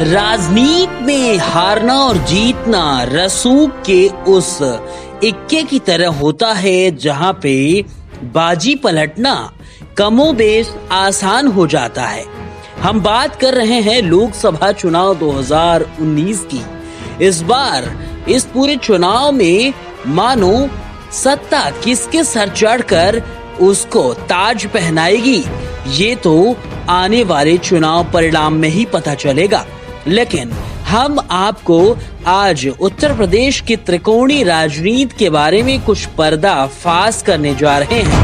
राजनीति में हारना और जीतना रसूख के उस इक्के की तरह होता है जहां पे बाजी पलटना कमोबेश आसान हो जाता है। हम बात कर रहे हैं लोकसभा चुनाव 2019 की। इस बार इस पूरे चुनाव में मानो सत्ता किसके सर चढ़कर उसको ताज पहनाएगी, ये तो आने वाले चुनाव परिणाम में ही पता चलेगा। लेकिन हम आपको आज उत्तर प्रदेश की त्रिकोणीय राजनीति के बारे में कुछ पर्दाफाश करने जा रहे हैं।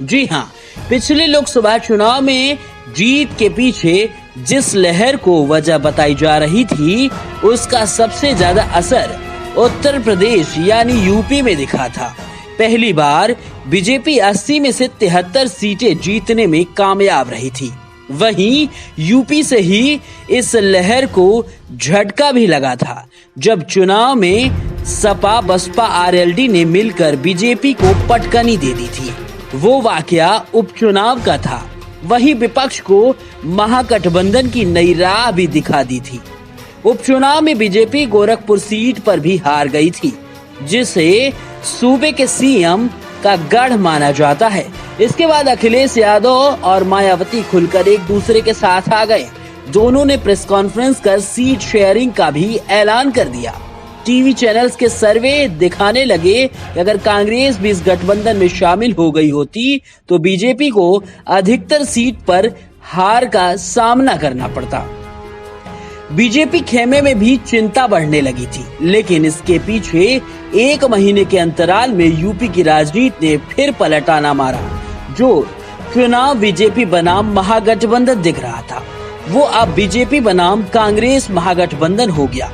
जी हाँ, पिछले लोकसभा चुनाव में जीत के पीछे जिस लहर को वजह बताई जा रही थी, उसका सबसे ज्यादा असर उत्तर प्रदेश यानी यूपी में दिखा था। पहली बार बीजेपी 80 में से 73 सीटें जीतने में कामयाब रही थी। वहीं यूपी से ही इस लहर को झटका भी लगा था, जब चुनाव में सपा बसपा आरएलडी ने मिलकर बीजेपी को पटकनी दे दी थी। वो वाकया उपचुनाव का था। वहीं विपक्ष को महागठबंधन की नई राह भी दिखा दी थी। उपचुनाव में बीजेपी गोरखपुर सीट पर भी हार गई थी, जिसे सूबे के सीएम का गढ़ माना जाता है। इसके बाद अखिलेश यादव और मायावती खुलकर एक दूसरे के साथ आ गए। दोनों ने प्रेस कॉन्फ्रेंस कर सीट शेयरिंग का भी ऐलान कर दिया। टीवी चैनल्स के सर्वे दिखाने लगे कि अगर कांग्रेस भी इस गठबंधन में शामिल हो गई होती तो बीजेपी को अधिकतर सीट पर हार का सामना करना पड़ता। बीजेपी खेमे में भी चिंता बढ़ने लगी थी, लेकिन इसके पीछे एक महीने के अंतराल में यूपी की राजनीति ने फिर पलटाना मारा। जो चुनाव बीजेपी बनाम महागठबंधन दिख रहा था, वो अब बीजेपी बनाम कांग्रेस महागठबंधन हो गया।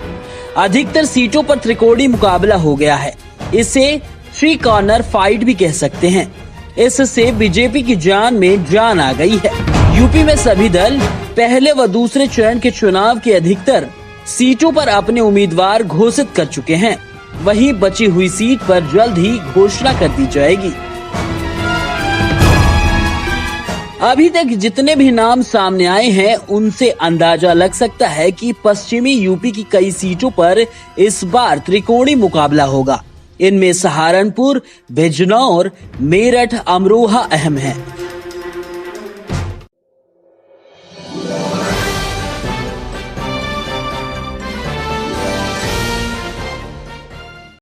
अधिकतर सीटों पर त्रिकोणीय मुकाबला हो गया है। इसे 3 कॉर्नर फाइट भी कह सकते हैं। इससे बीजेपी की जान में जान आ गई है। यूपी में सभी दल पहले व दूसरे चरण के चुनाव के अधिकतर सीटों पर अपने उम्मीदवार घोषित कर चुके हैं। वहीं बची हुई सीट पर जल्द ही घोषणा कर दी जाएगी। अभी तक जितने भी नाम सामने आए हैं, उनसे अंदाजा लग सकता है कि पश्चिमी यूपी की कई सीटों पर इस बार त्रिकोणीय मुकाबला होगा। इनमें सहारनपुर, बिजनौर, मेरठ, अमरोहा अहम है।